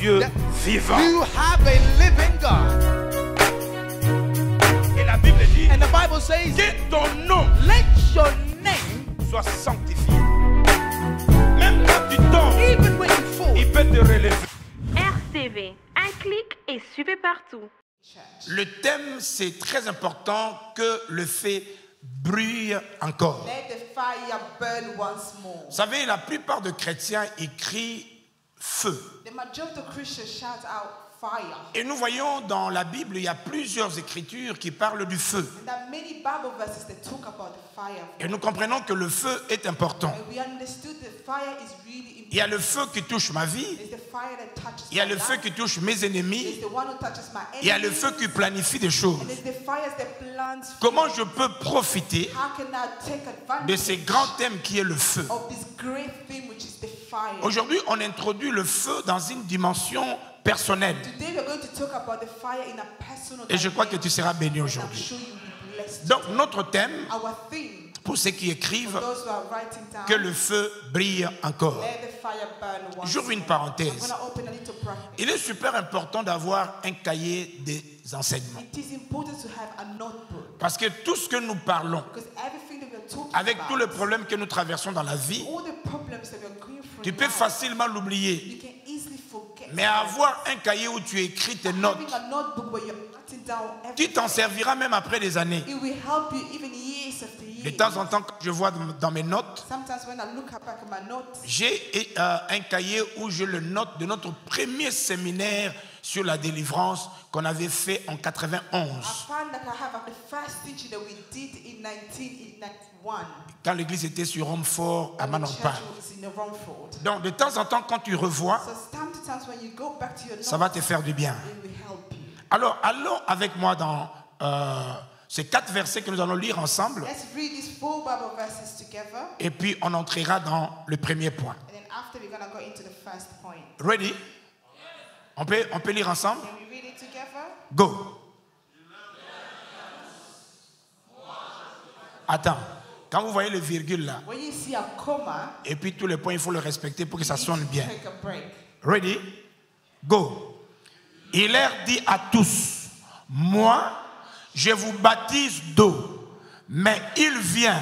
Dieu vivant. You have a living God. Et la Bible dit And the Bible says, que ton nom let your name, soit sanctifié. Même quand tu tombes, even when you fall. il peut te relever. RCV, un clic et suivez partout. Le thème, c'est très important que le feu brûle encore. Let the fire burn once more. Vous savez, la plupart des chrétiens écrivent feu. The majority of Christians shout out fire. Et nous voyons dans la Bible, il y a plusieurs écritures qui parlent du feu. And there are many Bible verses that talk about the fire. Et nous comprenons que le feu est important. And we understood that fire is really important. Il y a le feu qui touche ma vie. It's the fire that touches Il y a my le feu life. qui touche mes ennemis. It's the one who touches my Il y a le enemies. feu qui planifie des choses. And it's the fires that plants. Comment je peux profiter How can I take advantage de ce grand thème qui est le feu? of this great thing which is the fire? Aujourd'hui, on introduit le feu dans une dimension personnelle. Today we're going to talk about the fire in a personal Et je crois que tu seras béni I'm aujourd'hui. sure you'll be blessed. Donc, notre thème, Our theme, pour ceux qui écrivent, those who are writing down, que le feu brille encore. let the fire burn once J'ouvre une more. I'm parenthèse. going to open a little bracket. Il est super important d'avoir un cahier des enseignements. It is important to have a notebook Parce que tout ce que nous parlons, because everything that we're talking avec tous les about, problèmes que nous traversons dans la vie, all the problems that we're going through, tu peux now, facilement l'oublier. you can easily forget. Mais avoir un cahier où tu écris tes notes, Having a notebook where you're writing down tu everything, t'en serviras même après des années. it will help you even years after years. De temps en temps, quand je vois dans mes notes, Sometimes when I look back at my notes, j'ai un cahier où je le note de notre premier séminaire sur la délivrance qu'on avait fait en 91. I find that I have the first teaching that we did in 1991. Quand l'église était sur Romfort à The Manonpa. church was in Romford. Donc de temps en temps, quand tu revois, So time to time when you go back to your notes, ça va te faire du bien. it will help you. Alors allons avec moi dans ces 4 versets que nous allons lire ensemble. Let's read these 4 Bible verses together, Et puis on entrera dans le premier point. and then after we're going to go into the first point. Ready? On peut lire ensemble? Can we read it together? Go. Attends. Quand vous voyez le virgule là, When you see a comma, et puis tous les points, il faut le respecter pour que ça you sonne need to bien. take a break. Ready? Go. Il leur dit à tous, moi, je vous baptise d'eau, mais il vient,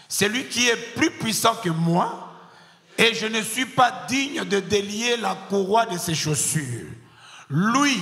celui qui est plus puissant que moi, et je ne suis pas digne de délier la courroie de ses chaussures. Lui,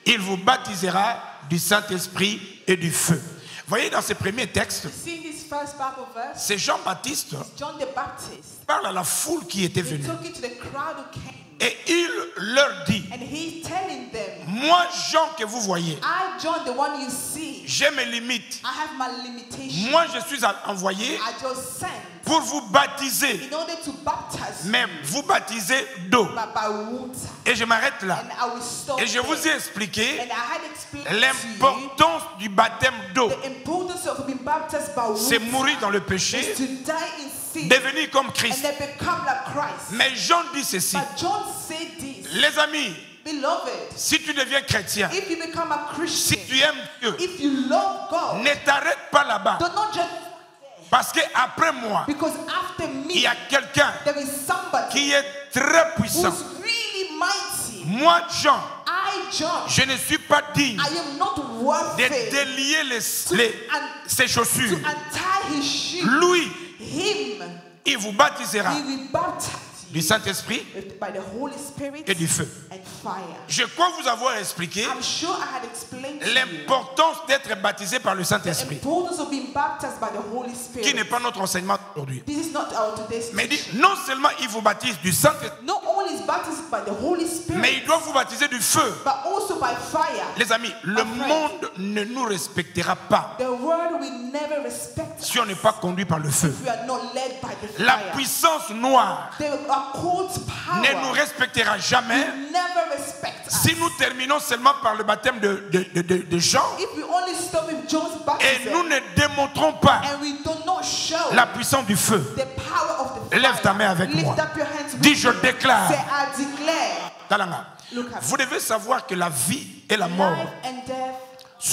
il vous baptisera du Saint-Esprit et du feu. Voyez dans ces premiers textes, See this first Bible verse? c'est Jean-Baptiste John the Baptist. qui parle à la foule qui était He's venue. talking to the crowd who came, Et il leur dit, and he's telling them, moi Jean que vous voyez, I, John, the one you see, j'ai mes limites. I have my limitations. Moi je suis envoyé I just sent pour vous baptiser, in order to baptize mais vous baptiser d'eau. by water. Et je m'arrête là. And I will stop Et je vous ai there. expliqué And I had explained to you l'importance du baptême d'eau. the importance of being baptized by C'est water mourir dans le is péché, to die in sin devenir comme and Christ. then become like Christ. Mais Jean dit ceci, But John said this, les amis, beloved, si tu deviens chrétien, if you become a si Christian, tu aimes Dieu, if you love God, ne t'arrête pas là-bas. do not just, Parce qu'après moi, because after il y me, a quelqu'un there is somebody qui est très puissant. who's really mighty. Moi, Jean, I, John, je ne suis pas digne I am not worthy de délier ses to chaussures. untie his shoe. Lui, Him, il vous baptisera he will baptize du Saint-Esprit by the Holy Spirit et du feu. and fire. Je crois vous avoir expliqué I'm sure I had explained to you l'importance d'être baptisé par le the Saint-Esprit, importance of being baptized by the Holy qui n'est Spirit. pas notre enseignement aujourd'hui. This is not our today's Mais dit, teaching. non seulement il vous baptise du Saint-Esprit, Not only is baptized by the Holy mais Spirit, il doit vous baptiser du feu. but also by fire. Les amis, le My friend, monde ne nous respectera pas the world will never respect us si on n'est pas conduit par le feu. if we are not led by the La fire. puissance noire The occult ne nous power respectera jamais will never respect us. si nous terminons seulement par le baptême de Jean If we only stop with John's et nous baptism ne démontrons pas and we do not show la puissance du feu. the power of the fire, Lève ta main avec lift moi. up your hands with Dis, je me. déclare. Say, I declare. Talanga. Look at Vous devez savoir que la vie et la mort Life and death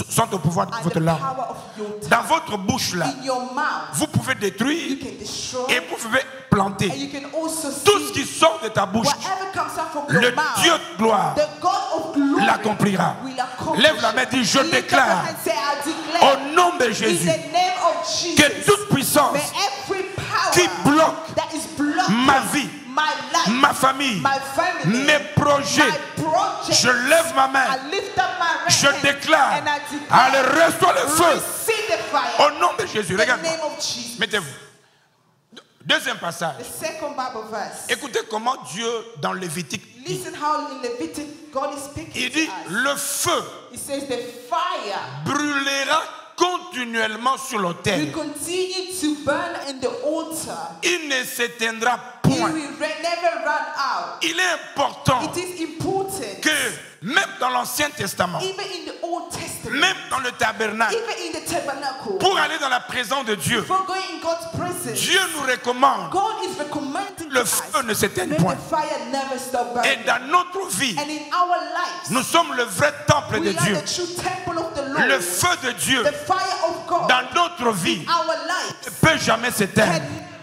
sont au pouvoir de are votre the langue. power of your Dans tongue. votre bouche là, In your mouth, vous pouvez you détruire can destroy et vous pouvez and planter. you can also Tout ce see qui sort de ta bouche whatever comes out from your le mouth, Dieu de gloire the God of glory l'accomplira. will accomplish. Lève la main et dis, je Lift up your déclare hand, say, I declare au nom de in Jésus the name of Jesus, que toute puissance may every power qui bloque that is blocking ma vie, my life, ma famille, my family, mes projets, my project, je lève ma main, I lift up my right je hand déclare, and I declare, allez, reçois le feu receive the fire au nom de Jésus. in the Regarde-moi, name of Jesus. mettez-vous. Deuxième passage. The second Bible verse. Écoutez comment Dieu dans Lévitique dit. Listen how in Leviticus God is speaking Il to dit, us. le feu He says the fire brûlera continuellement sur will l'autel. continue to burn in the altar. Il ne s'éteindra It point. will never run out. Il est important It is important, que même dans l'Ancien Testament, even in the Old Testament, même dans le tabernacle, even in the tabernacle, pour aller dans la présence de Dieu, for going in God's presence, Dieu nous recommande God is recommending le to us, feu ne s'éteigne may point. the fire never stop Et burning. dans notre vie, And in our lives, nous sommes le vrai temple de we are Dieu. the true temple of the Lord. Le feu de Dieu The fire of God dans notre vie our ne lives peut jamais s'éteindre.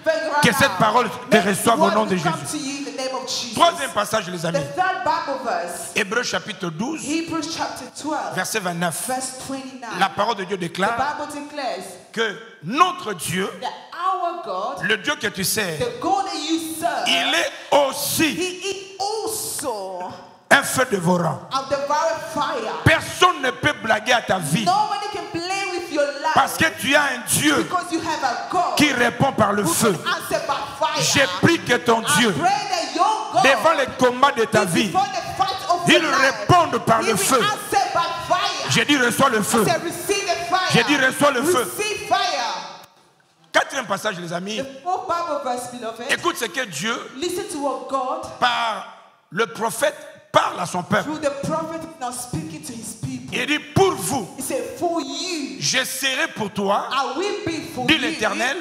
can never run Que cette out. parole te May reçoive au word nom de will come Jésus. to you in the name of Jesus. Troisième passage, les The amis. third Bible verse, Hébreux chapitre 12, Hebrews chapter 12, verset 29. verse 29. La parole de Dieu The déclare Bible declares que notre Dieu, that our God, le Dieu que tu sais, the God that you serve, il est aussi He is also un feu dévorant. of the very fire. Personne ne peut blaguer à ta vie Nobody can play with your life parce que tu as un Dieu because you have a God qui répond par le who feu. can answer by fire. J'ai pris que ton Dieu, I pray that your God, devant les combats de ta vie, before the fight of il your life, réponde par He le will feu. answer by fire. J'ai dit reçois le feu. Say, receive the fire. J'ai dit reçois le feu. Receive fire. Quatrième passage, les amis. The fourth Bible verse, beloved. Écoute ce que Dieu, Listen to what God, par le prophète, parle à son peuple. through the prophet, is now speaking to His people. Il dit pour vous, He said, for you, je serai pour toi I will be for dit you. l'Éternel,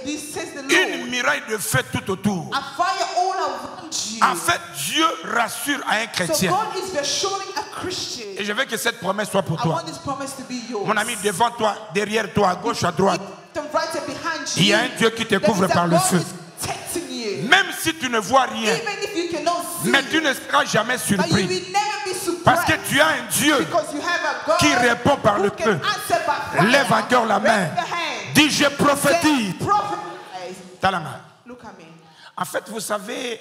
This says the une Lord. muraille de feu tout autour. A fire all around you. En fait, Dieu rassure à un So chrétien. God is reassuring a Christian. Et je veux que cette promesse soit pour I toi. want this promise to be yours. Mon ami, devant toi, derrière toi, à gauche, à droite, Right behind you, il y a un Dieu qui te there couvre is a par le God feu. who is protecting you. Même si tu ne vois rien, Even if you cannot see, mais tu ne seras jamais but you surpris. will never be surprised. Parce que tu as un Dieu Because you have a God qui répond par who le can feu. answer by fire. Lève encore la main. Raise the hand. Dis, je prophétise. Say, prophesize. T'as la main. Look at me. En fait, vous savez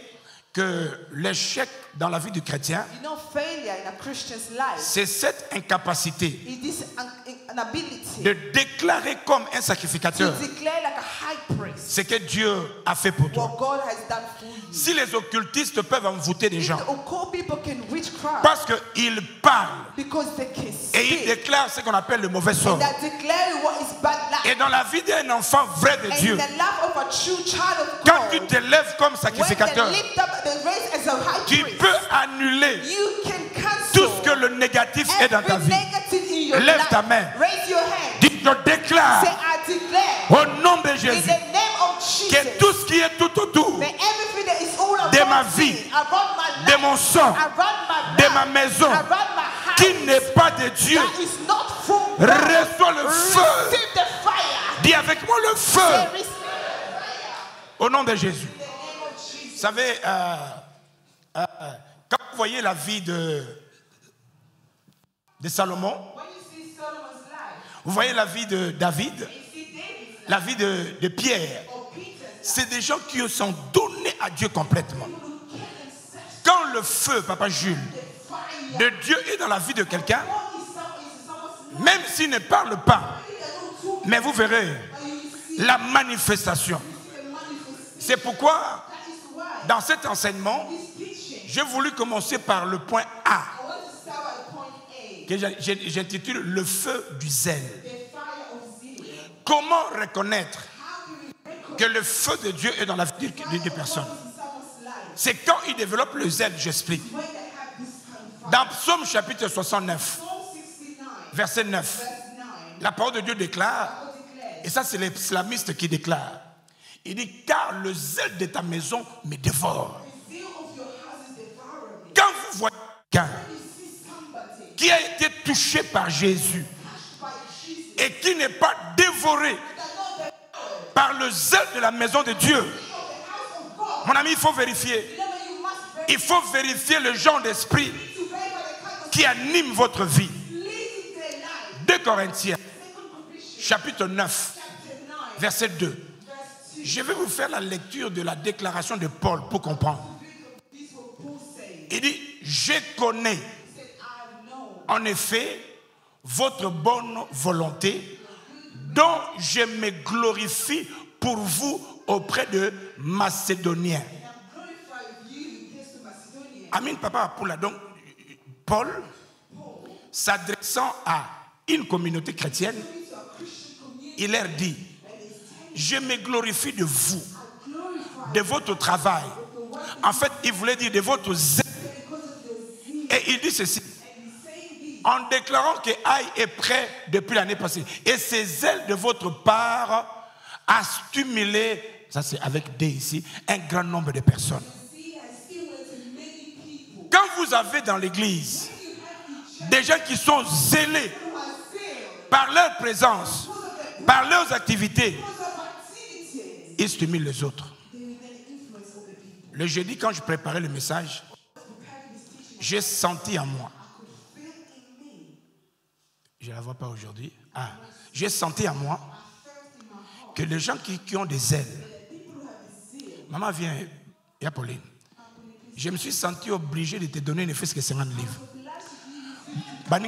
que l'échec dans la vie du chrétien, You know, failure in a Christian's life c'est cette incapacité is this an ability de déclarer comme un to sacrificateur declare like a high priest ce que Dieu a fait pour toi. what God has done for you. Si les occultistes peuvent envoûter des If gens the occult people can witchcraft parce qu'ils parlent because they can et ils speak déclarent ce qu'on appelle le mauvais sort. that declare what is bad Et life. dans la vie d'un enfant vrai de And Dieu, in the life of a true child of quand tu God, te lèves comme when sacrificateur, they lift up the race as a high tu priest, peux annuler you can cancel tout ce que le négatif est dans ta every vie. negative in your Lève life. ta main. Raise your hand. Dis, je déclare Say, I declare au nom de in Jésus the name of que Jesus, tout ce qui est tout autour may everything that is all around de ma me, vie, around my de life, mon sang, around my de life, ma maison, around my house, qui n'est pas de Dieu, that is not from God, reçois le feu. receive the fire. Dis avec moi le Say, feu receive au nom de Jésus. the name of Jesus. Vous savez, quand vous voyez la vie de Salomon, When you see Solomon's life, vous voyez la vie de David, you see David's la vie de Pierre, or Peter's life, c'est des gens qui sont donnés à Dieu complètement. Quand le feu, Papa Jules, de Dieu est dans la vie de quelqu'un, même s'il ne parle pas, mais vous verrez la manifestation. C'est pourquoi, dans cet enseignement, j'ai voulu commencer par le point A, que j'intitule le feu du zèle. Comment reconnaître que le feu de Dieu est dans la vie des personnes? C'est quand il développe le zèle, j'explique. Dans Psaume chapitre 69, verset 9, la parole de Dieu déclare, et ça c'est les islamistes qui déclarent, il dit, car le zèle de ta maison me dévore. Quand vous voyez quelqu'un qui a été touché par Jésus et qui n'est pas dévoré par le zèle de la maison de Dieu, mon ami, il faut vérifier. Il faut vérifier le genre d'esprit qui anime votre vie. 2 Corinthiens, chapitre 9, verset 2. Je vais vous faire la lecture de la déclaration de Paul pour comprendre. Il dit, je connais en effet votre bonne volonté dont je me glorifie pour vous auprès de Macédoniens. Amin Papa Poula. Donc, Paul, s'adressant à une communauté chrétienne, il leur dit, je me glorifie de vous, de votre travail. En fait, il voulait dire de votre zèle. Et il dit ceci, en déclarant que Aïe est prêt depuis l'année passée. Et ces zèles de votre part a stimulé, ça c'est avec D ici, un grand nombre de personnes. Quand vous avez dans l'église des gens qui sont zélés par leur présence, par leurs activités, ils stimulent les autres. Le jeudi, quand je préparais le message, j'ai senti en moi, je ne la vois pas aujourd'hui, j'ai senti en moi que les gens qui ont des ailes, maman vient, il y a Pauline, je me suis senti obligé de te donner ne fût-ce que 50 livres. Moi,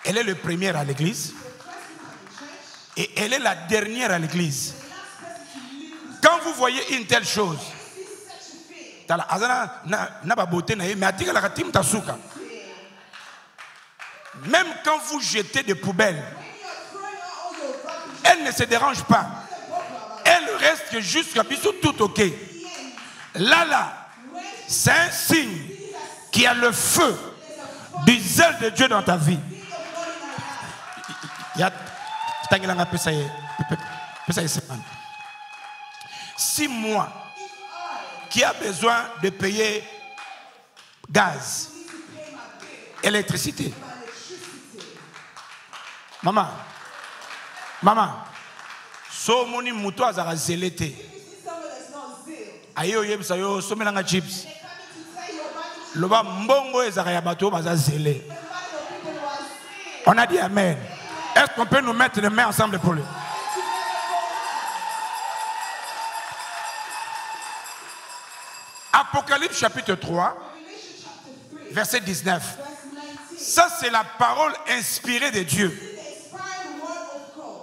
elle est le premier à l'église et elle est la dernière à l'église. Quand vous voyez une telle chose, même quand vous jetez des poubelles, elle ne se dérange pas. Elle reste jusqu'à bisous tout ok. Là, c'est un signe qu'il y a le feu du zèle de Dieu dans ta vie. Si moi, qui a besoin de payer gaz, électricité, maman, so moni muto azara zelete. Ayo yebisa yo so melanga chips. Loba mbongo ezara ya bato baza zélé. On a dit amen. Est-ce qu'on peut nous mettre les mains ensemble pour lui? Apocalypse chapitre 3, verset 19. Ça c'est la parole inspirée de Dieu.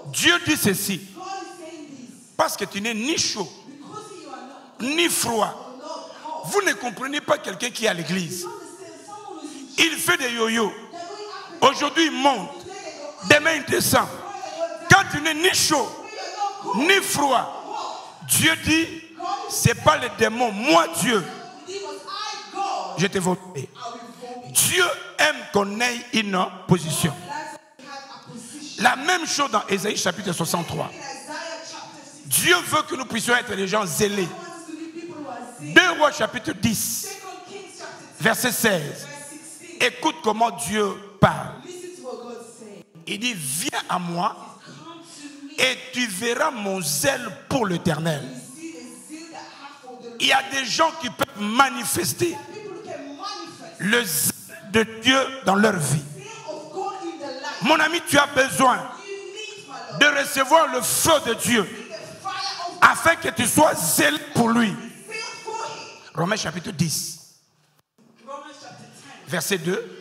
Dieu dit ceci. Parce que tu n'es ni chaud, ni froid. Vous ne comprenez pas quelqu'un qui est à l'église. Il fait des yo-yo. Aujourd'hui, il monte. Demain, il descend. Quand tu n'es ni chaud, ni froid, Dieu dit, ce n'est pas le démon. Moi, Dieu, je t'ai voté. Dieu aime qu'on ait une position. La même chose dans Ésaïe chapitre 63. Dieu veut que nous puissions être des gens zélés. 2 Rois chapitre 10, verset 16. Écoute comment Dieu parle. Il dit, viens à moi et tu verras mon zèle pour l'Éternel. Il y a des gens qui peuvent manifester le zèle de Dieu dans leur vie. Mon ami, tu as besoin de recevoir le feu de Dieu afin que tu sois zélé pour lui. Romains chapitre 10, verset 2.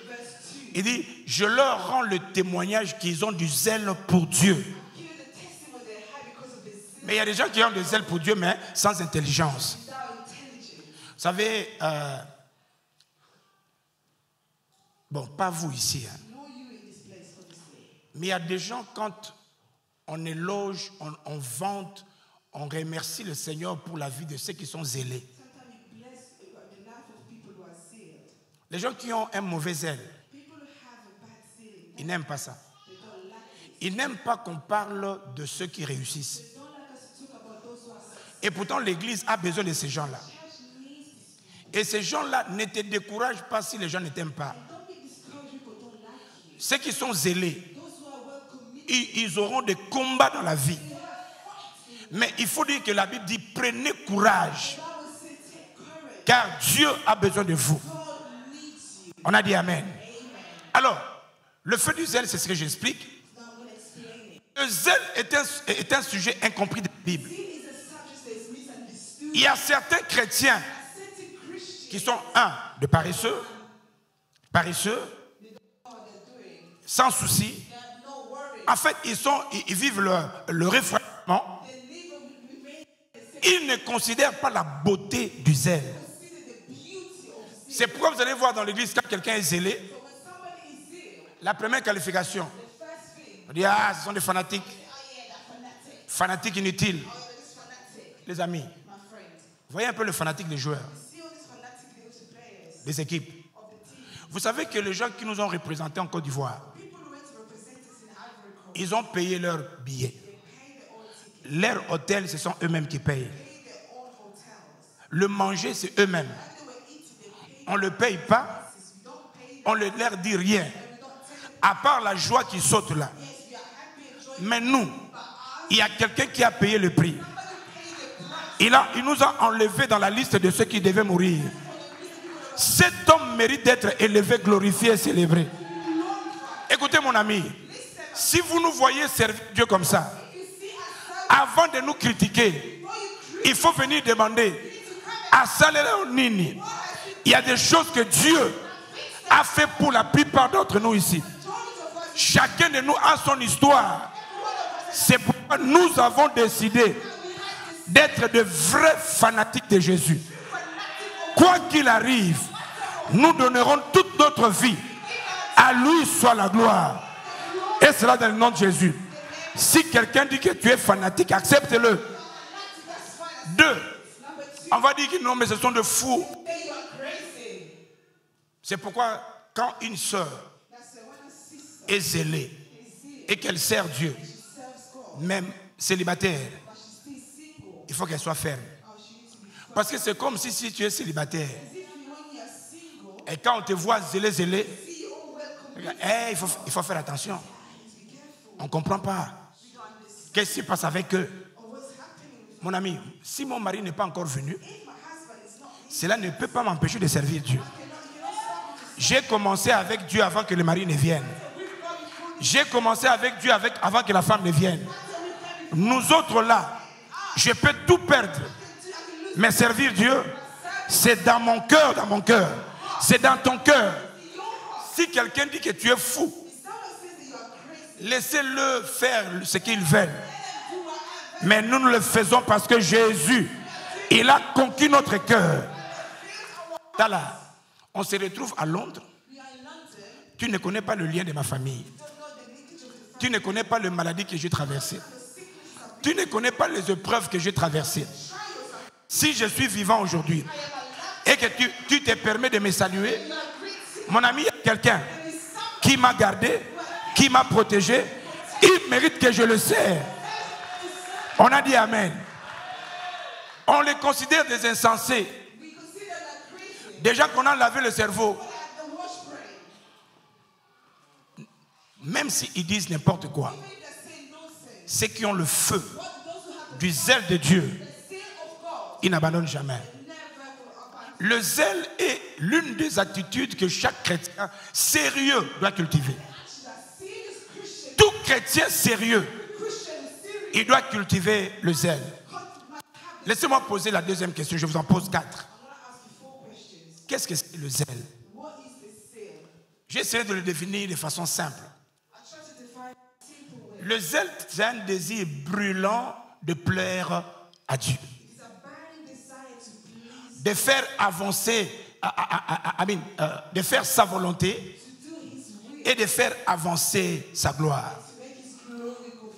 Il dit, je leur rends le témoignage qu'ils ont du zèle pour Dieu. Mais il y a des gens qui ont du zèle pour Dieu, mais sans intelligence. Vous savez, bon, pas vous ici, hein. Mais il y a des gens, quand on éloge, on vante, on remercie le Seigneur pour la vie de ceux qui sont zélés. Les gens qui ont un mauvais zèle, ils n'aiment pas ça. Ils n'aiment pas qu'on parle de ceux qui réussissent. Et pourtant, l'Église a besoin de ces gens-là. Et ces gens-là ne te découragent pas si les gens ne t'aiment pas. Ceux qui sont zélés, ils auront des combats dans la vie. Mais il faut dire que la Bible dit prenez courage. Car Dieu a besoin de vous. On a dit Amen. Alors, le feu du zèle, c'est ce que j'explique. Le zèle est un sujet incompris de la Bible. Il y a certains chrétiens qui sont, de paresseux, sans souci. En fait, ils vivent le réfrainement. Ils ne considèrent pas la beauté du zèle. C'est pourquoi vous allez voir dans l'église, quand quelqu'un est zélé, la première qualification, on dit, ce sont des fanatiques. Fanatiques inutiles. Les amis, voyez un peu le fanatique des joueurs, des équipes. Vous savez que les gens qui nous ont représentés en Côte d'Ivoire, ils ont payé leur billet. Leur hôtel, ce sont eux-mêmes qui payent. Le manger, c'est eux-mêmes. On ne le paye pas. On ne leur dit rien. À part la joie qui saute là. Mais nous, il y a quelqu'un qui a payé le prix. Il nous a enlevés dans la liste de ceux qui devaient mourir. Cet homme mérite d'être élevé, glorifié et célébré. Écoutez mon ami, si vous nous voyez servir Dieu comme ça, avant de nous critiquer, il faut venir demander à Salero Nini. Il y a des choses que Dieu a fait pour la plupart d'entre nous ici. Chacun de nous a son histoire. C'est pourquoi nous avons décidé d'être de vrais fanatiques de Jésus. Quoi qu'il arrive, nous donnerons toute notre vie. À lui soit la gloire. Et cela dans le nom de Jésus. Si quelqu'un dit que tu es fanatique, accepte-le. 2, on va dire que non, mais ce sont de fous. C'est pourquoi quand une sœur est zélée et qu'elle sert Dieu, même célibataire, il faut qu'elle soit ferme. Parce que c'est comme si tu es célibataire. Et quand on te voit zélé, il faut faire attention. On ne comprend pas. Qu'est-ce qui se passe avec eux? Mon ami, si mon mari n'est pas encore venu, cela ne peut pas m'empêcher de servir Dieu. J'ai commencé avec Dieu avant que le mari ne vienne. J'ai commencé avec Dieu avant que la femme ne vienne. Nous autres là, je peux tout perdre. Mais servir Dieu, c'est dans mon cœur, c'est dans ton cœur. Si quelqu'un dit que tu es fou, laissez-le faire ce qu'il veut. Mais nous le faisons parce que Jésus, il a conquis notre cœur. Là, on se retrouve à Londres. Tu ne connais pas le lien de ma famille. Tu ne connais pas les maladies que j'ai traversées. Tu ne connais pas les épreuves que j'ai traversées. Si je suis vivant aujourd'hui et que tu te permets de me saluer, mon ami, il y a quelqu'un qui m'a gardé, qui m'a protégé. Il mérite que je le sers. On a dit Amen. On les considère des insensés. Déjà qu'on a lavé le cerveau. Même s'ils disent n'importe quoi, ceux qui ont le feu du zèle de Dieu, ils n'abandonnent jamais. Le zèle est l'une des attitudes que chaque chrétien sérieux doit cultiver. Tout chrétien sérieux, il doit cultiver le zèle. Laissez-moi poser la deuxième question, je vous en pose 4. Qu'est-ce que c'est le zèle? J'ai essayé de le définir de façon simple. Le zèle, c'est un désir brûlant de plaire à Dieu. De faire avancer, de faire sa volonté et de faire avancer sa gloire.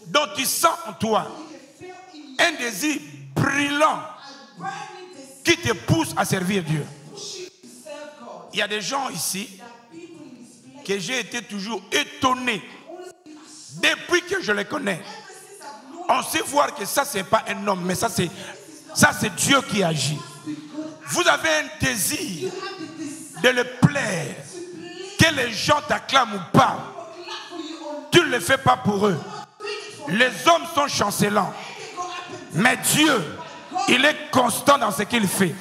Donc tu sens en toi un désir brûlant qui te pousse à servir Dieu. Il y a des gens ici que j'ai été toujours étonné depuis que je les connais. On sait voir que ça c'est pas un homme, mais ça c'est Dieu qui agit. Vous avez un désir de le plaire, que les gens t'acclament ou pas. Tu ne le fais pas pour eux. Les hommes sont chancelants. Mais Dieu, il est constant dans ce qu'il fait.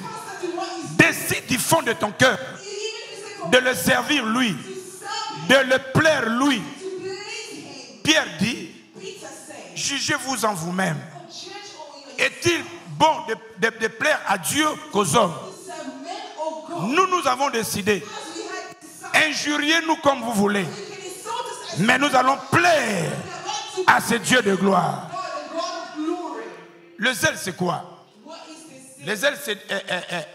Décide du fond de ton cœur de le servir lui, de le plaire lui. Pierre dit, jugez-vous en vous-même. Est-il bon de plaire à Dieu qu'aux hommes? Nous avons décidé, injuriez-nous comme vous voulez, mais nous allons plaire à ce Dieu de gloire. Le zèle, c'est quoi? Le zèle, c'est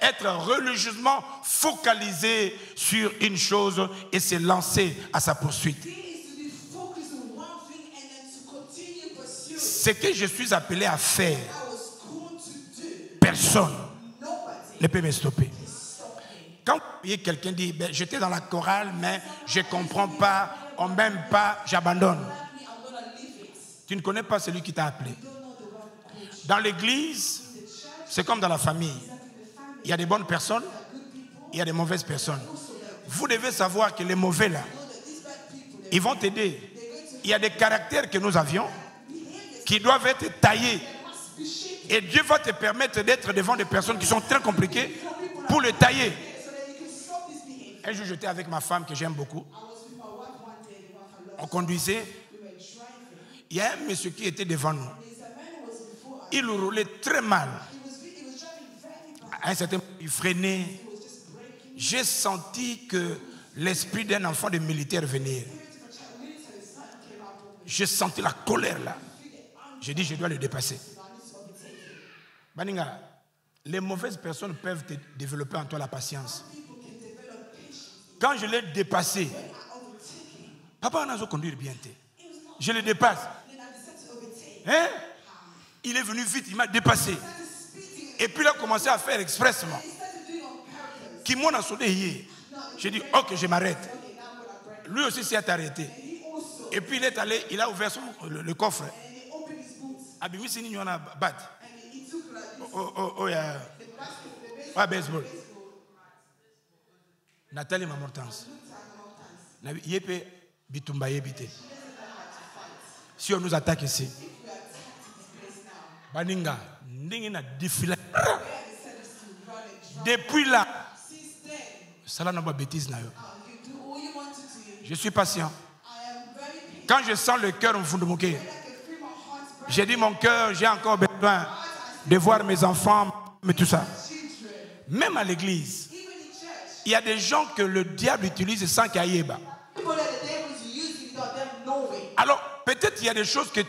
être religieusement focalisé sur une chose et se lancer à sa poursuite. Ce que je suis appelé à faire, personne ne peut me stopper. Quand quelqu'un dit, ben, j'étais dans la chorale, mais je ne comprends pas, on ne m'aime pas, j'abandonne. Tu ne connais pas celui qui t'a appelé. Dans l'église, c'est comme dans la famille. Il y a des bonnes personnes, il y a des mauvaises personnes. Vous devez savoir que les mauvais là, ils vont t'aider. Il y a des caractères que nous avions qui doivent être taillés. Et Dieu va te permettre d'être devant des personnes qui sont très compliquées pour le tailler. Un jour, j'étais avec ma femme que j'aime beaucoup. On conduisait. Il y a un monsieur qui était devant nous. Il roulait très mal. À un certain moment, il freinait. J'ai senti que l'esprit d'un enfant de militaire venait. J'ai senti la colère là. J'ai dit, je dois le dépasser. Baninga, les mauvaises personnes peuvent développer en toi la patience. Quand je l'ai dépassé, papa, on a conduire bien. Je le dépasse. Hein? Il est venu vite, il m'a dépassé. Et puis il a commencé à faire expressement. Qui m'en a sauté hier. J'ai dit, ok, je m'arrête. Lui aussi s'est arrêté. Et puis il est allé, il a ouvert le coffre. Abimisi ni nyona bat. Oh ya. Ah baseball. Nathalie Mamortance. Yepe bitumba yebite. Si on nous attaque ici. Baninga, ndingina défilé. Depuis là, ça n'a pas de bêtises. Je suis patient. Quand je sens le cœur au fond de mon cœur, j'ai dit mon cœur, j'ai encore besoin de voir mes enfants, mais tout ça. Même à l'église, il y a des gens que le diable utilise sans qu'il y ait. Alors, peut-être il y a des choses que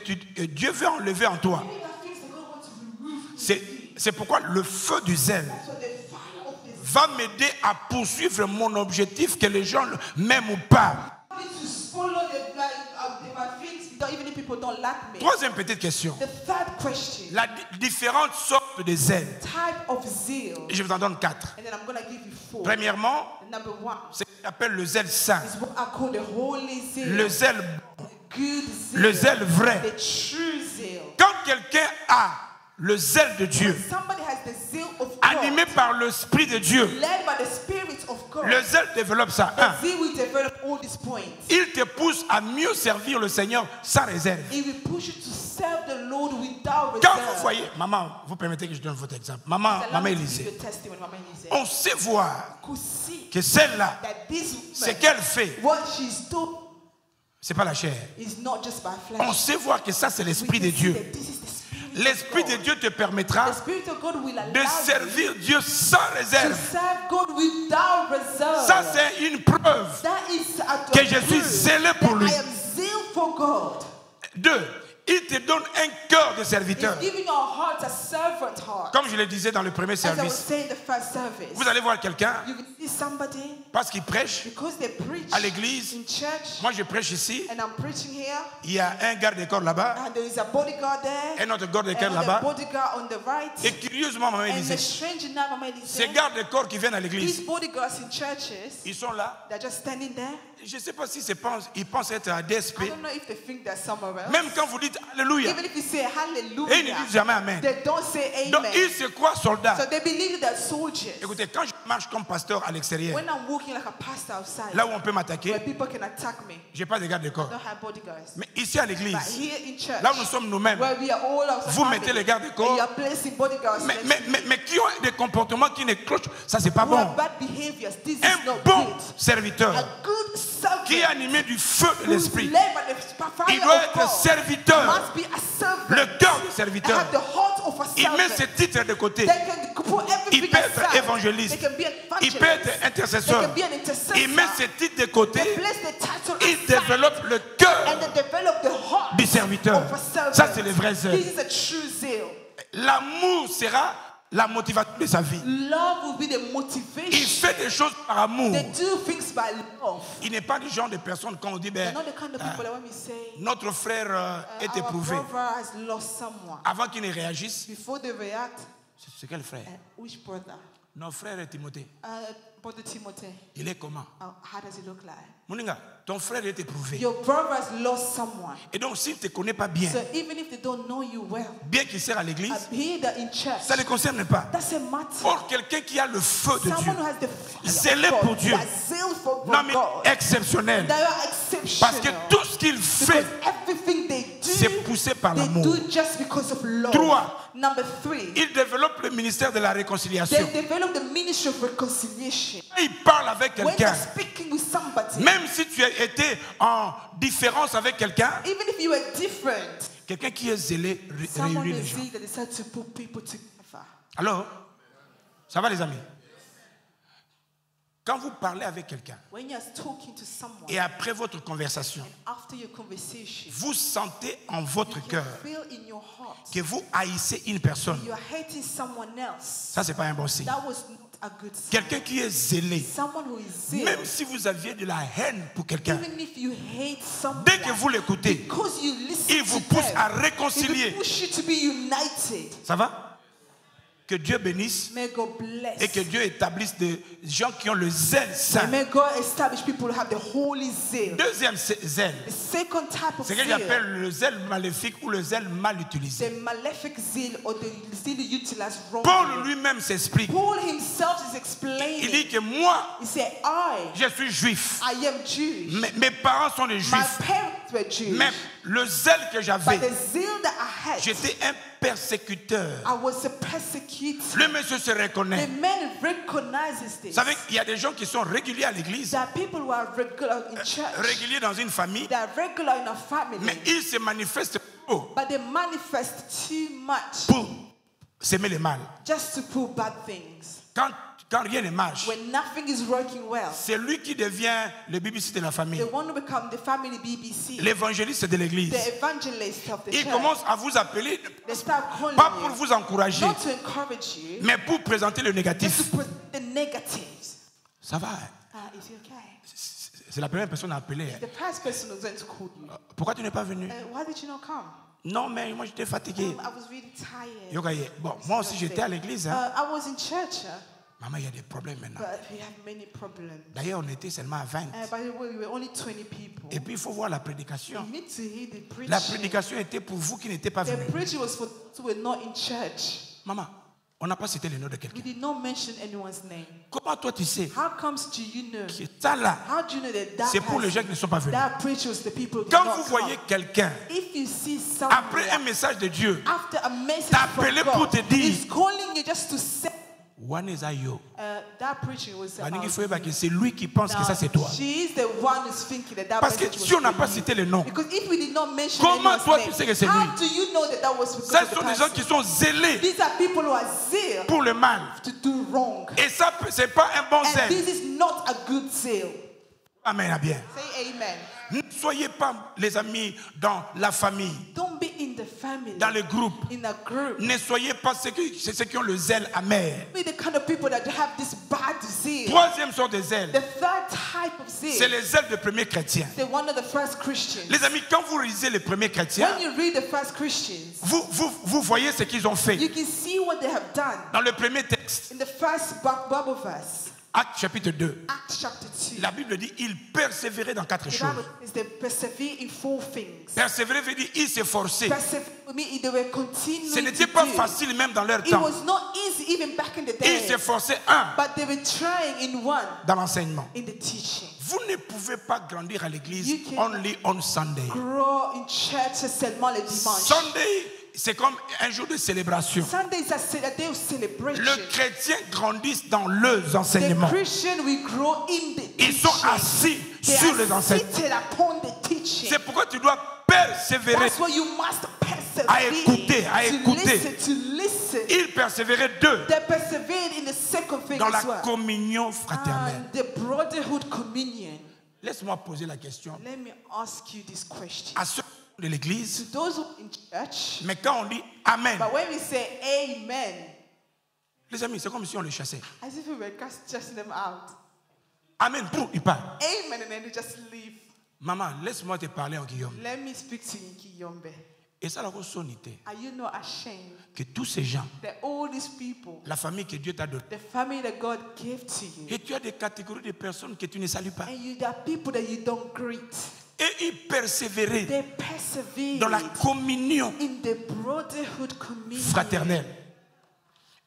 Dieu veut enlever en toi. C'est pourquoi le feu du zèle va m'aider à poursuivre mon objectif, que les gens m'aiment ou pas. Troisième petite question. La différentes sortes de zèle. Et je vous en donne 4. Premièrement, c'est ce qu'on appelle le zèle saint. Le zèle bon. Le zèle vrai. Quand quelqu'un a le zèle de Dieu, animé par l'Esprit de Dieu, le zèle développe ça. Il te pousse à mieux servir le Seigneur sans réserve. Quand vous voyez, maman, vous permettez que je donne votre exemple. Maman Élisée, on sait voir que celle-là, ce qu'elle fait, c'est pas la chair. On sait voir que ça, c'est l'Esprit de Dieu. L'Esprit de Dieu te permettra de servir Dieu sans réserve. Ça, c'est une preuve que je suis zélé pour lui. 2. Il te donne un cœur de serviteur. Comme je le disais dans le premier service, vous allez voir quelqu'un parce qu'il prêche à l'église. Moi, je prêche ici. Il y a un garde de corps là-bas, un autre garde de corps là-bas. Et curieusement, maman disait, ces gardes de corps qui viennent à l'église, ils sont là. Je ne sais pas si ils pensent être à DSP. Même quand vous dites Alléluia, et ils ne disent jamais Amen. Donc ils se croient soldats. Écoutez, quand je marche comme pasteur à l'extérieur, When I'm walking like a pastor outside, là où on peut where m'attaquer, people can attack me, j'ai pas de garde de I corps. don't have bodyguards. Mais ici à But l'église, here in church, là où nous sommes nous-mêmes, where we are all outside, vous mettez les gardes de and corps, you are placing bodyguards, mais qui ont des comportements qui ne clochent, ça c'est pas who bon. have bad behaviors. This is Un not bon good. serviteur A good servant qui est animé du feu de who's l'esprit, led by the fire il doit of être God serviteur, must be a servant. le cœur du They serviteur. have the heart of a Il met servant. ses titres de côté. They can put everything Il peut être aside. évangéliste. They can be an Il peut être evangelist. intercesseur. They can be an intercessor. Il met ses titres de côté. They place the title Il aside développe le cœur and they develop the heart du serviteur. of a servant. Ça, c'est le vrai zèle. This is a true zeal. L'amour sera la motivation de sa vie. Love will be the Il motivation. fait des choses par amour. They do things by love. Il n'est pas du genre de personne quand on dit They're ben, not the kind of people that when we say notre frère est our éprouvé. brother has lost someone, Avant qu'il ne réagisse, before they react, c'est quel frère? which brother? Notre frère est Timothée. Brother Timothy. Il est comment? How does it look like? Moninga, ton frère est éprouvé. Your brother has lost someone. Et donc, s'il ne te connaît pas bien, So even if they don't know you well, bien qu'il sert à l'église, be that in church, ça ne le concerne pas. doesn't matter. Or, quelqu'un qui a le feu de Dieu, Someone who has the fire zélé of pour God, Dieu, that zeal for non mais God, exceptionnel, they are parce que exceptional. tout ce qu'il fait, Because everything they c'est do, poussé par they l'amour. do just because of love. 3. Number 3, Il développe le ministère de la they réconciliation. develop the ministry of reconciliation. Il parle avec When quelqu'un, you're speaking with somebody, même si tu as été en différence avec quelqu'un, even if you are different, quelqu'un qui est zélé someone réunit les is gens. zeal that decides to put people together. Alors, ça va les amis? Quand vous parlez avec quelqu'un When you're talking to someone, et après votre conversation, after your conversation, vous sentez en votre you cœur feel in your heart que vous haïssez une personne, you are hating someone else. ça c'est pas un bon signe. That was not a good sign. Quelqu'un qui est zélé, Someone who is zeal, même si vous aviez de la haine pour quelqu'un, even if you hate someone, dès que vous l'écoutez, because you listen il vous to pousse them, à it réconcilier. will push you to be united. Ça va? Que Dieu bénisse May God bless. et que Dieu établisse des gens qui ont le zèle And saint. may God establish people who have the holy zeal. Deuxième zèle, The second type of c'est ce que zeal, j'appelle le zèle maléfique ou le zèle mal utilisé. the malefic zeal or the zeal utilized Paul wrongly. lui-même s'explique. Paul himself is Il explaining. dit que moi, He said, I je suis juif. am Jewish. Mes parents sont des My juifs. parents were Jewish. Mais le zèle que But j'avais, the zeal that I had, j'étais un persécuteur. I was a persecutor. Le monsieur se The reconnaît. man recognizes this. Vous savez, il y a des gens qui sont réguliers à l'église, There are people who are regular in church. réguliers dans une famille, They are regular in a family. mais ils se manifestent But they manifest too much pour s'aimer le mal. just to pull bad things. Quand rien ne marche, When nothing is working well, c'est lui qui devient le BBC de la famille, they want to become the family BBC, l'évangéliste de l'église. the evangelist of the Il church. commence à vous appeler, They start calling pas pour you, vous encourager, not to encourage you, mais pour présenter le just négatif. to put the negatives. Ça va, hein? Is it okay? C'est la première personne à appeler. The first person who's going to call you. Pourquoi tu n'es pas venu? Why did you not come? Non, mais moi j'étais fatigué. I was really tired. Yogaye. Bon, moi aussi j'étais à l'église. Hein. I was in church, Maman, il y a des problèmes maintenant. but we have many problems. D'ailleurs, on était seulement à 20. By the way, we were only 20 people. Et puis il faut voir la prédication. You need to hear the preaching. La prédication était pour vous qui n'étiez pas The venus. preaching was for those who were not in church. Maman, on n'a pas cité le nom de We quelqu'un. did not mention anyone's name. Comment toi tu sais How comes do you know? que ça là, How do you know that that c'est pour les gens qui person, ne sont pas venus? that preacher was the people who did Quand not vous voyez come? quelqu'un, If you see après un someone message de Dieu, after a message t'appeler from pour God, te dire, he's calling you just to say, One is Ayo. that preaching was about Baningi Foueba, que c'est lui qui pense que ça c'est toi. She is the one who's thinking that that Parce que message was si on n'a for pas you. cité le nom, Because if we did not mention comment anyone's toi name, tu sais que c'est lui? how do you know that that was because ce of the sont des gens person? qui sont zélés These are people who are zeal pour le mal. to do wrong. Et ça, c'est pas un bon And zèle. this is not a good zeal. Amen, à bien. Say amen. Ne soyez pas, les amis, dans la famille, Don't be in the family, dans le groupe. in a group. Ne soyez pas ceux qui ont le zèle amer. Be the kind of people that have this bad zeal. Troisième sorte de zèle, The third type of c'est zeal, les zèles de premiers chrétiens. the one of the first Christians. Les amis, quand vous lisez les premiers chrétiens, When you read the first Christians, vous voyez ce qu'ils ont fait. you can see what they have done. Dans le premier texte, In the first Bible verse, Actes chapitre 2, Acts chapter 2, la Bible dit ils persévéraient dans 4 the choses. Bible says they persevere in 4 things. Persévérer veut dire ils s'efforçaient. Persevere, they were continuing Ce n'était to pas do. facile même dans leur It temps. was not easy even back in the Ils day. s'efforçaient, But they were trying in one, dans l'enseignement. in the teaching. Vous ne pouvez pas grandir à l'église You can- only on Sunday. Grow in church seulement le dimanche. Sunday, c'est comme un jour de célébration. Sunday is a day of celebration. Le chrétien grandit dans leurs The enseignements. Christian will grow in the Ils teaching. sont assis They sur are les enseignements. seated upon the teaching. C'est pourquoi tu dois persévérer. That's why you must persevere. À écouter, à to écouter. Listen, to listen. Ils persévéraient d'eux They persevered in the second thing dans la as well. communion fraternelle. And the brotherhood communion. Laisse-moi poser la question Let me ask you this question. à ceux de l'église. To those who are in church, Mais quand on dit Amen, but when we say amen, les amis, c'est comme si on le chassait. as if we were just them out. Amen, pour, il part. Amen, and then we just leave. Maman, laisse-moi te parler en Guillaume. Let me speak to you, Kiyombe. Et ça, la sonité Are you not ashamed que tous ces gens, that all these people, la famille que Dieu t'a donnée, the family that God gave to you, et tu as des catégories de personnes que tu ne salues pas. and you, there are people that you don't greet, Et ils persévéraient they persevere dans la communion in the brotherhood communion. fraternelle.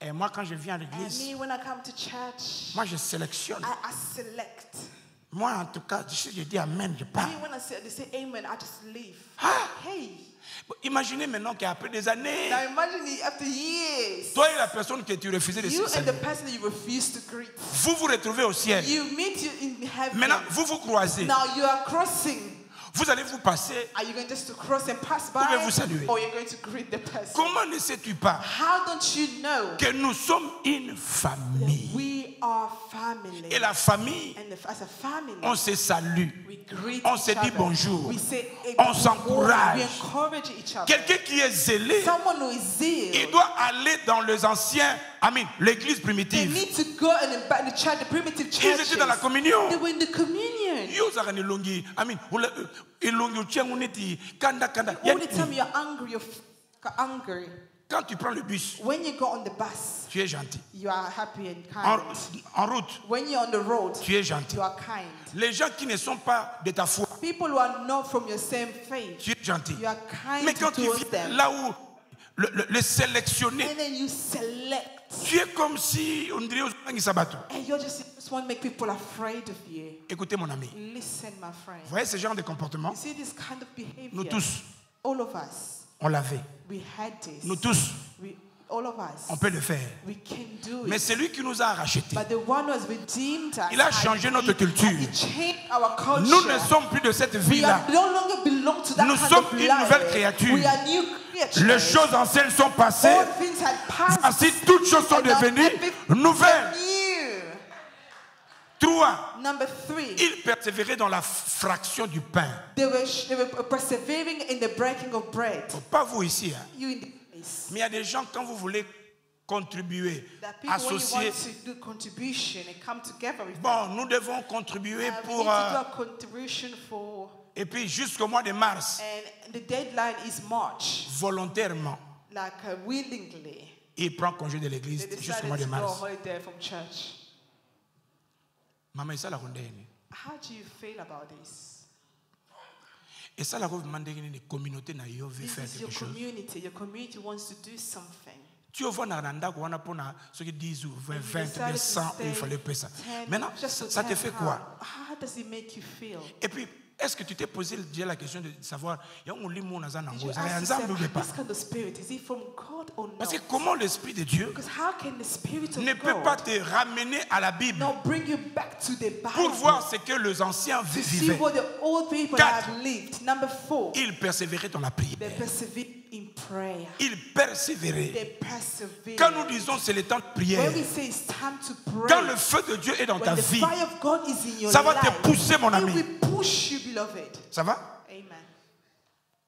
Et moi, quand je viens à And l'église, me, when I come to church, moi, je sélectionne. I select. Moi, en tout cas, si je dis Amen, je pars. Me, when they say amen, I just leave. Ah! Hey, Bon, imaginez maintenant qu'après des années, now imagine it after years, toi et la personne que tu refusais de you and saluer, the person that you refuse to greet, vous vous retrouvez au ciel. you meet you in heaven. Maintenant, vous vous croisez. Now you are crossing. Vous allez vous passer. Are you going just to cross and pass by, Pouvez-vous saluer? or you're going to greet the person? Comment ne sais-tu pas How don't you know que nous sommes une famille? we are family? Et la famille, And as a family, on se salue. we greet On each se dit other. bonjour. We say On s'encourage. We encourage each other. Quelqu'un qui est zélé, Someone who is zeal, il doit aller dans les anciens, l'église they primitive. need to go and invite the church, the primitive Ils churches. étaient dans la communion. They were in the communion. Yozaka ni longi, ilongi uchengu niti, kanda. All the time you're angry, you're angry. Quand tu prends le bus, When you go on the bus, tu es gentil. you are happy and En, kind. en route, When you're on the road, tu es gentil. you are kind. Les gens qui ne sont pas de ta foi, People who are not from your same faith, tu es gentil. you are kind Mais quand tu towards viens them. là où le sélectionner, And then you select. tu es comme si on dirait aux sabato. And you just want to make people afraid of you. Écoutez mon ami, Listen, my friend. vous voyez ce genre de comportement? You see this kind of behavior? Nous tous, All of us, on l'avait. we had this. Nous tous, All of us, on peut le faire. we can do Mais it. c'est lui qui nous a rachetés. But the one who has redeemed us, Il a changé notre culture. He changed our culture. Nous ne sommes plus de cette We vie-là. are no longer belong to that Nous kind sommes of une life. nouvelle créature. We are new creatures. Les choses anciennes sont passées. All things had passed. Voici, toutes choses sont and now devenues everything nouvelles. new. 3. Number 3, Ils persévéraient dans la fraction du pain. they were persevering in the breaking of bread. Pas vous ici. Hein. You in the place. Mais il y a des gens, quand vous voulez contribuer, That people, when you associer, want to do contribution and come together with them, bon, nous devons contribuer we need pour... to do a contribution for, et puis jusqu'au mois de mars, and the deadline is March, volontairement, like willingly. il prend congé de l'église They jusqu'au decided mois to de go on mars. holiday from church. Maman, ça la condamne. How do you feel about this? Et ça la demande une communauté na yo veut This faire is your quelque chose. community. Your community wants to do something. Tu vois na randa ko wana pona ceux qui 10 ou 20, You 20, decided to 100, il stay fallait payer ça. 10, Maintenant, just for ça te 10 fait quoi? pounds. How does it make you feel? Et puis, est-ce que tu t'es posé déjà la question de savoir, il y a un limon dans un Did you ango, ask ça ou yourself, pas? this kind of spirit, is it from God or Parce que not? comment l'Esprit de Dieu Because how can the spirit of ne peut pas God te ramener à la Bible not bring you back to the Bible pour voir ce que les anciens to see vivaient? what the old people 4. have lived? Number 4, Ils persévéraient dans la they prière. persevere in prayer. Ils persévéraient. They persevere. Quand nous disons c'est le temps de prière, When we say it's time to pray, quand le feu de Dieu est dans ta when the vie, fire of God is in your ça va te life, pousser, mon it ami. will push you, beloved. Ça va? Amen.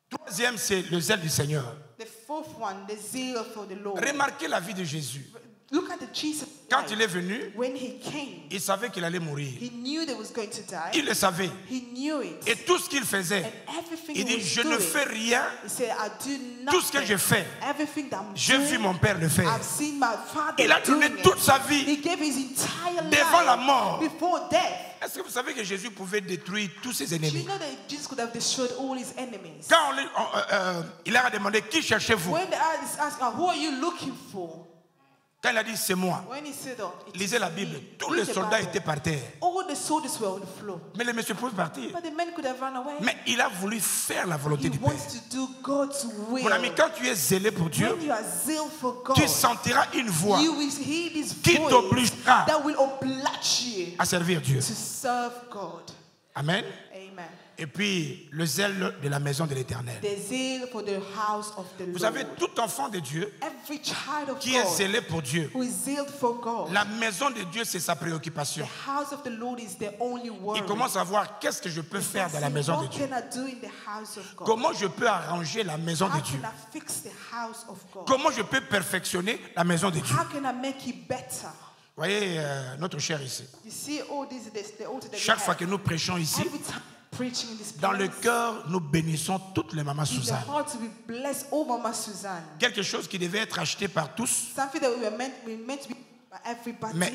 Troisième, c'est le zèle du Seigneur. The fourth one, the zeal for the Lord. Remarquez la vie de Jésus. Look at the Jesus. Quand life. il est venu, When he came, il savait qu'il allait mourir. he knew that he was going to die. Il le savait. He knew it. Et tout ce qu'il faisait, And everything il he dit, was je ne doing, fais rien. he said, I do nothing. Tout ce que je fais, Everything that I'm j'ai vu doing, mon Père le faire. I've seen my father Il a donné doing it. toute sa vie He gave his entire devant life la mort. before death. Est-ce que vous savez que Jésus pouvait détruire tous ses Do you ennemis? know that Jesus could have destroyed all his enemies? Quand il leur a demandé, qui cherchez-vous? When the eyes is asking, who are you looking for? Quand il a dit c'est moi, When he said that, it lisez la is Bible. me. Tous Read les the soldats Bible. étaient par terre. All the soldiers were on the floor. Mais les messieurs pouvaient partir. But the men could have run away. Mais il a voulu faire la volonté He du Père. wants to do God's will. Mon ami, quand tu es zélé pour Dieu, When you are zeal for God, tu sentiras une voix you will hear this qui voice t'obligera that will oblige you à servir Dieu. to serve God. Amen. Amen. Et puis, le zèle de la maison de l'Éternel. The zeal for the house of the Vous Lord. savez, tout enfant de Dieu Every child of qui est God zélé pour Dieu, who is zealed for God, la maison de Dieu, c'est sa préoccupation. the house of the Lord is the only worry. Il commence à voir qu'est-ce que je peux faire dans la maison de What Dieu. can I do in the house of God? Comment je peux arranger la maison How de Dieu. can I fix the house of God? Comment je peux perfectionner la maison de Dieu. How can I make it better? Vous voyez, notre cher ici. You see all these the altar that we Chaque fois have. que nous prêchons ici, Every time preaching in this dans le place, cœur, nous bénissons toutes les mamans in the Suzanne. heart we bless all Mama Suzanne. Quelque chose qui devait être acheté par tous, Something that we meant to be by everybody. mais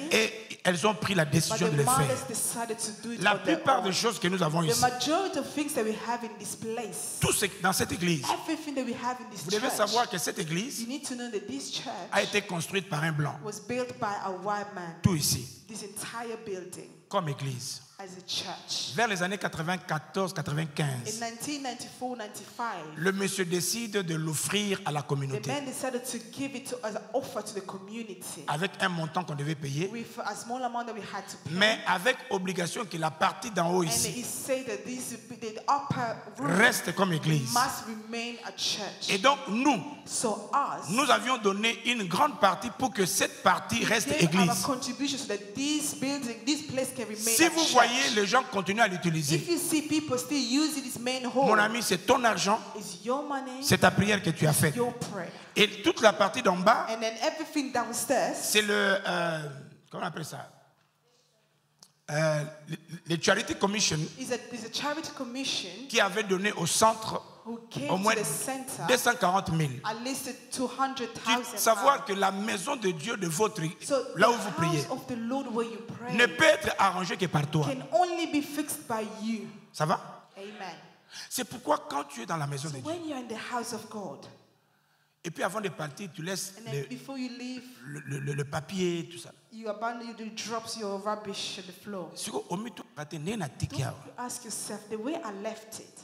elles ont pris la But décision de the le mothers faire. decided to do it La on their plupart own. des choses que nous avons The ici, majority of things that we have in this place, tout ce dans cette église, everything that we have in this vous devez church, savoir que cette église you need to know that this church a été construite par un blanc. was built by a white man. Tout ici, This entire building comme église. as a church. Vers les années 94-95, In 1994-95, le monsieur décide de l'offrir à la the communauté man decided to give it as an offer to the community avec un montant qu'on devait payer, with a small amount that we had to pay. mais avec obligation que la partie d'en haut And ici he said that the upper room reste comme église. must remain a church. Et donc nous, So us, nous avions donné une grande partie pour que cette partie reste gave our église. contribution so that this building, this place can remain Si a vous church. voyez les gens continuer à If l'utiliser, you see people still using this main mon hall, ami, c'est ton argent, it's your money, c'est ta prière que tu as faite. your prayer. Et toute la partie d'en bas, And then everything downstairs c'est le... comment on appelle ça? Le Charity Commission is a charity commission qui avait donné au centre who came au moins to the center 240 000. at least Qui 200,000 savoir que la maison de Dieu de votre... So là où the vous house priez, of the Lord where you pray ne peut être arrangée que par toi. can only be fixed by you. Ça va? Amen. C'est pourquoi quand tu es dans la maison So de Dieu, when you're in the house of God, et puis avant de partir, tu laisses and then before you leave, le papier, tout ça. you abandon, you drops your rubbish on the floor. Si vous omis tout raté, né na tiki Don't awa. you ask yourself, the way I left it,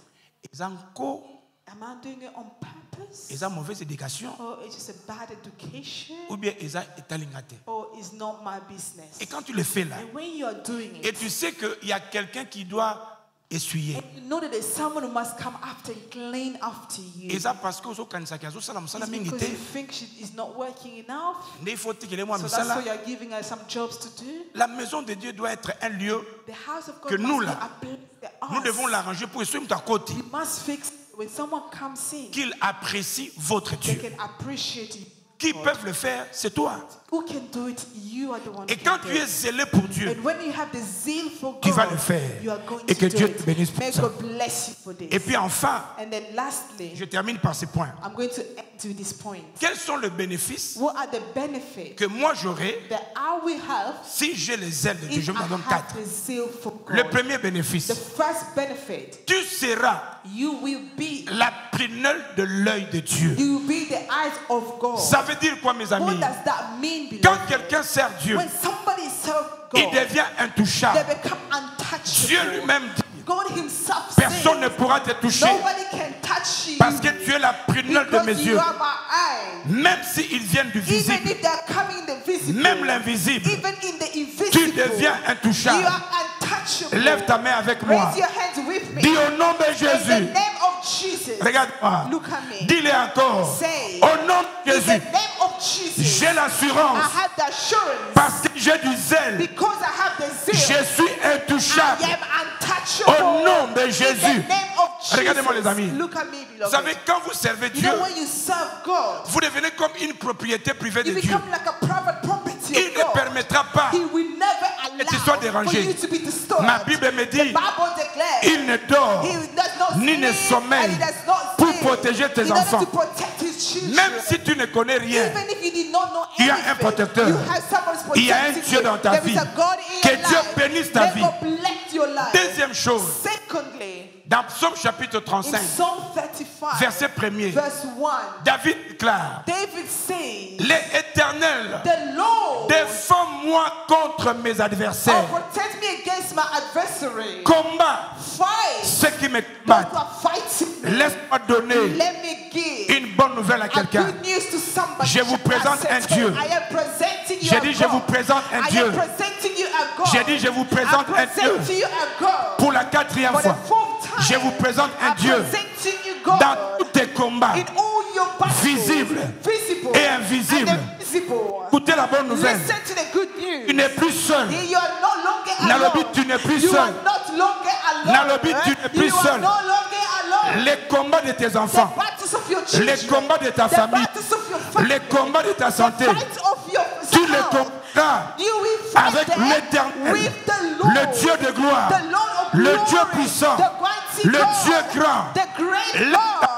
Ezanko, am I doing it on purpose? eza mauvaise éducation, Or it's just a bad education? ou bien eza etalingate. Or it's not my business? Et quand tu le fais là, And when you are doing et it, tu sais qu'il y a quelqu'un qui doit essuyer. and you know that there's someone who must come after and clean after you. Eza parce que ozokanisaki azosala mosala It's mingi because you te. think she is not working enough. Nde il faut tikele mwa So that's why misala. you're giving her some jobs to do. La maison de Dieu doit être un lieu. The house of God Que must nous, be là, a place that Nous us. devons l'arranger pour essuyer ta côte. You must fix when someone comes in, Qu'il apprécie votre they Dieu. can appreciate you. Qui peuvent le faire, c'est toi. Who can do it? You are the one Et who quand can tu do es it. zélé pour Dieu, And when you have the zeal for tu vas God, le faire. you are going Et to que do Dieu it. te bénisse pour May ça. God bless you for this. et puis enfin, And then lastly, je termine par ces points. I'm going to end to this point. Quels sont les bénéfices What are the benefits que moi j'aurai that I will have si j'ai les ailes de Dieu? if Je I vous en donne have 4. the zeal for Le God? premier The bénéfice, first benefit, tu seras you will be la prunelle de l'œil de Dieu. you will be the eyes of God. Ça veut dire quoi, mes What amis? does that mean, Quand beloved? quelqu'un sert Dieu, When somebody serves il God, devient they intouchable. become untouchable. Dieu lui-même dit, God himself personne ne says, pourra te toucher nobody can touch you parce que tu es la prunelle de mes because you yeux. are my eye. Même s'ils viennent du Even visible, if they're coming in the visible, même l'invisible, even in the invisible, tu deviens you intouchable. are untouchable. Lève ta main avec moi. Raise your hands with me. Dis au nom de In the Jésus. name of Jesus. Regarde-moi. Look at me. Dis-le encore. Say, Au nom de in the Jésus. name of Jesus, J'ai I l'assurance have the assurance parce que j'ai du zèle. because I have the Je zeal. suis I intouchable. am untouchable. Au nom de In Jésus. the name of Jesus. Regardez-moi, les amis. Look at me, Vous beloved. savez, quand vous servez You Dieu, know when you serve God, vous devenez comme une propriété privée you de Dieu. become like a private property Il of ne God. permettra pas. He will never tu sois allow dérangé. for you to be disturbed. Ma Bible me The dit, Bible declares il ne dort he does not ni ne sleep sommeille and he does not pour sleep protéger tes in order enfants. to protect his children. Même si tu ne connais rien, Even if you did not know il y a anything, un protecteur. you have someone's Il y a un protecting Dieu you. dans ta There is vie. a God in Que your Dieu life. bénisse ta May vie. God bless your life. Deuxième chose, Secondly, dans Psaume chapitre in 35, Psalm 35, verset 1er, verse 1, David déclare, David says, l'Éternel l'Éternel, The Lord défends-moi contre mes adversaires. protect me against my adversary. Combat Fight ceux qui me those battent. who are fighting me. Laisse-moi donner Let me give une bonne nouvelle à a quelqu'un. good news to somebody. Je vous présente un Dieu. I am presenting you J'ai a dit, God. je vous présente un I Dieu. am presenting you a God. J'ai dit, je vous présente I un present Dieu. you a God. Pour la 4e For the fois, 4th time, je vous présente un I Dieu. presenting you God. Dans tous tes combats, In all your battles, visibles visible et invisibles. and invisible. écoutez la bonne nouvelle. Listen to the good news. Tu n'es plus seul. You are no longer Dans le alone. but, tu n'es plus You seul. are not longer alone. Dans le but, tu n'es plus You are seul. no longer alone. Les combats de tes The enfants, battles of your children, les combats de ta the famille, battles of your family, les combats de ta santé, the fight of your tu les health, combattras you will fight avec them l'Éternel, with the Lord, le Dieu de gloire, the Lord of le glory, Dieu puissant, the mighty le God, Dieu grand. the great Le- God.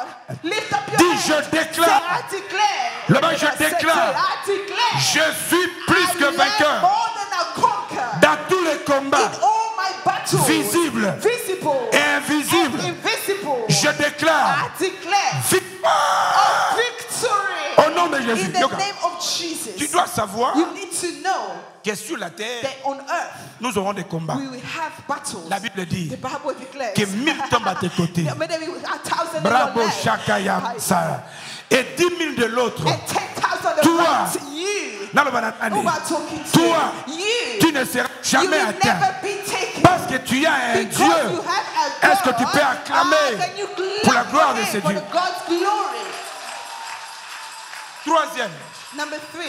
Lift up your Dis, hands. je déclare. Say, I declare. Le mec, je déclare. I declare. Je suis plus I que am vainqueur more than a conqueror. dans tous les combats In all my battles, visibles visible et invisibles. and invisible, Je déclare I declare victoire victory au nom de Jésus. in the Yoka, name of Jesus. tu dois savoir You need to know que sur la terre, that on earth nous aurons des combats. we will have battles. La Bible dit The Bible declares que 1000 tombent à tes côtés. maybe we have 1,000 Bravo, in your life. Shakaya, Sarah. Et 10 000 de l'autre. And 10,000 Toi. around you. Dans le banane, Who am I talking to? toi, You. tu ne seras You jamais will atteint. never be taken. Parce que tu as un Because Dieu. you have a God. Est-ce que tu peux acclamer can you clap pour la gloire de for ce him, for Dieu? the God's glory? Troisième, Number 3,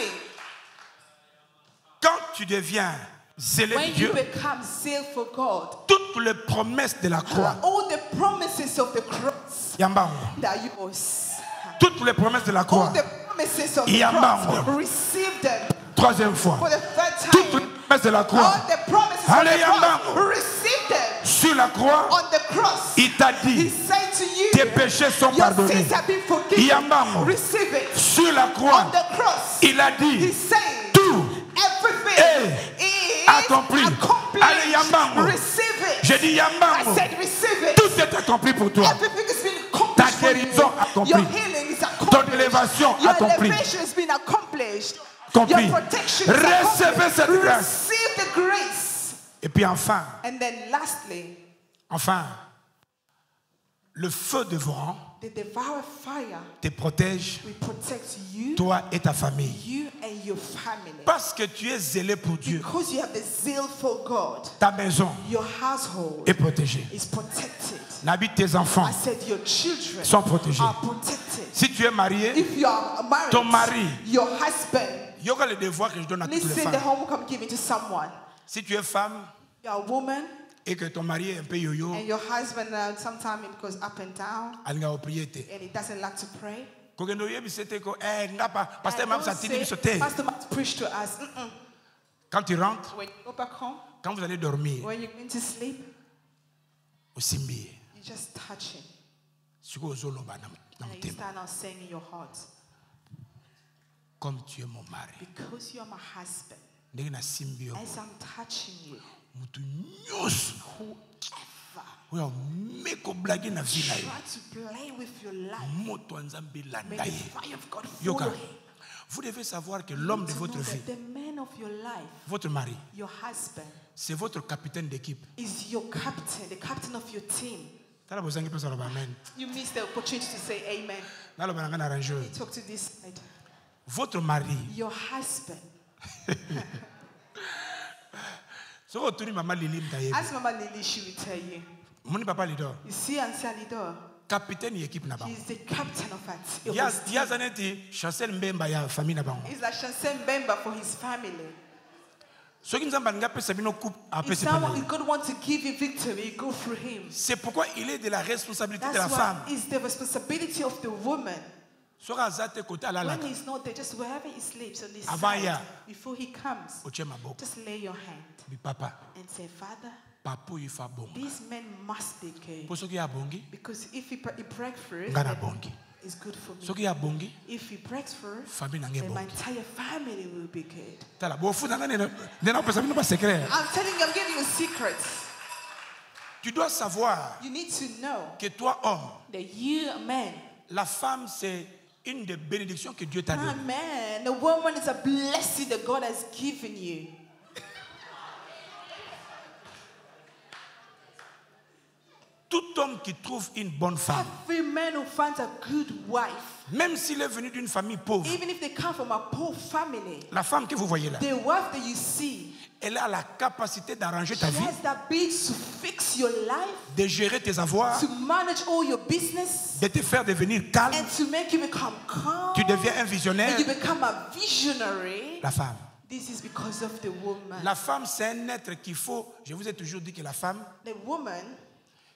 quand tu deviens zélé de when you Dieu, become zeal for God, toutes les promesses de la croix, all the promises of the cross Yambango, that are yours. toutes les promesses de la All croix, the promises of the Yambango. cross, receive them troisième fois, for the third toutes les time. promesses de la croix, All the promises Allez, of the cross, Yambango. receive them sur la croix, on the cross. il t'a He dit, said to you, tes péchés sont your pardonnés. sins have been forgiven. Yambango. Receive it. Sur la On croix, the cross, il a he dit, said, tout everything is accompli. accomplished. Allez, Yambango. Receive it. j'ai dit I Yambango, said, receive it. tout est accompli pour toi. Everything has been accomplished. Ta for you. guérison accomplie. Your healing is accomplished. Ton élévation Your accomplie. elevation has been accomplished. Accompli. Your protection is Recevez accomplished. cette grâce. Receive the grace. Et puis enfin, And then lastly, le feu dévorant the devourer fire te protège, will protect you, toi et ta famille. you and your family. Parce que tu es zélé pour Dieu, Because you have the zeal for God, ta maison your household est protégée. is protected. La vie de tes enfants I said your children sont protégés. are protected. Si tu es marié, If you are married, ton mari, your husband, il y aura le devoir que je donne à toutes les listen, the femmes. homework I'm giving to someone. Si tu es femme You're a woman et que ton mari est un peu yo-yo, and your husband sometimes it goes up and down alinga au prier te. and he doesn't like to pray. Kokendo yebisete ko ngapa pasteur And m'a don't sati say, biso te. Pastor Matt preached to us. Quand tu rentres, When you go back home, quand vous allez dormir, when you're going to sleep, osimbi. you just touch him. Siko ozoloba na And you motema. start now saying in your heart, Comme tu es mon mari, because you're my husband, ndenge na simbi yo, as I'm touching you, mutu nyonso whoever oyo meko blagi na vie na yo, try to play with your life, moto ya Nzambe may landa the ye. fire of God Yoka, follow him. vous devez savoir que l'homme de To votre know vie, that the man of your life, votre mari, your husband, c'est votre capitaine d'équipe. is your captain, the captain of your team. Tala bozangi pesa loba amen. You miss the opportunity to say amen. Naloba nanga na arrangeur. Talk to this side. Votre mari, Your husband. soko tuni mama Lili mtayebi. As Mama Lily, she will tell you. Muni papa lido. You see, Auntie Alidor, Capitaine équipe na ba. he's the captain of it. Yaza neti Chancel Mbemba ya famille na bango. He's like Shansen Bemba for his family. Soki Nzamba nga pesa bino coupe If apesi someone, pana. if God wants to give you victory, go through him. C'est pourquoi il est de la responsabilité de la That's femme. why it's the responsibility of the woman. Soki azate kote When alalaka. he's not there, just wherever he sleeps on this Avaya. side, before he comes, Oche maboko. just lay your hand Bi papa. and say, Father, Papo ifa bonga. this man must be good. Po soki ya bongi, Because if he breaks through, nga na then bongi. it's good for me. Soki ya bongi, If he breaks through, famille na nge then my bongi. entire family will be good. Tala bo futa nga nena pesa bino ba secret. I'm telling you, I'm giving you secrets. Tu dois savoir You need to know que toi homme, that you, man, la femme c'est une des bénédictions que Dieu t'a données. Amen. A woman is a blessing that God has given you. Tout homme qui trouve une bonne femme, Every man who finds a good wife, même s'il est venu d'une famille pauvre, even if they come from a poor family, la femme que vous voyez là, the wife that you see, elle a la capacité d'arranger she ta vie, has the ability to fix your life, de gérer tes avoirs, to manage all your business, de te faire devenir calme. and to make you become calm. Tu deviens un visionnaire. And you become a visionary. La femme. This is because of the woman. La femme, c'est un être qu'il faut. Je vous ai toujours dit que la femme, The woman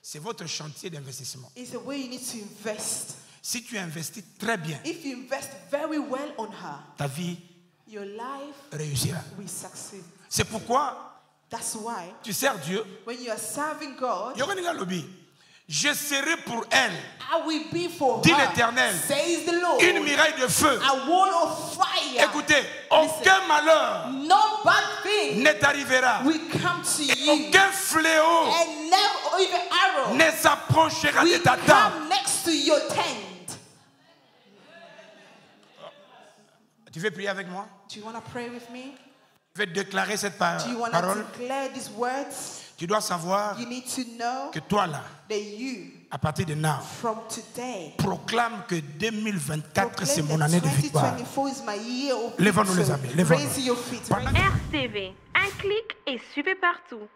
c'est votre chantier d'investissement. is the way you need to invest. Si tu investis très bien, If you invest very well on her, ta vie your life réussira. will succeed. C'est pourquoi That's why tu sers Dieu. when you are serving God, Yoreninga Lobi, je serai pour elle I will be for Dit her, l'Éternel, says the Lord, une muraille de feu. a wall of fire. Écoutez, aucun malheur No bad thing ne t'arrivera. will come to you, Aucun fléau and never even arrow ne s'approchera de will ta tente. come next to your tent. Tu veux prier avec moi? Do you want to pray with me? Je vais déclarer cette Do you want parole. to declare these words? Tu dois savoir You need to know que toi là, that you, à partir de now, from today, proclame que 2024 c'est proclaim mon année that de victoire. 2024 is my year of Lèvons-nous les victory. amis, lèvons-nous. Raise your feet. Pendant- RTV, un clic et suivez partout.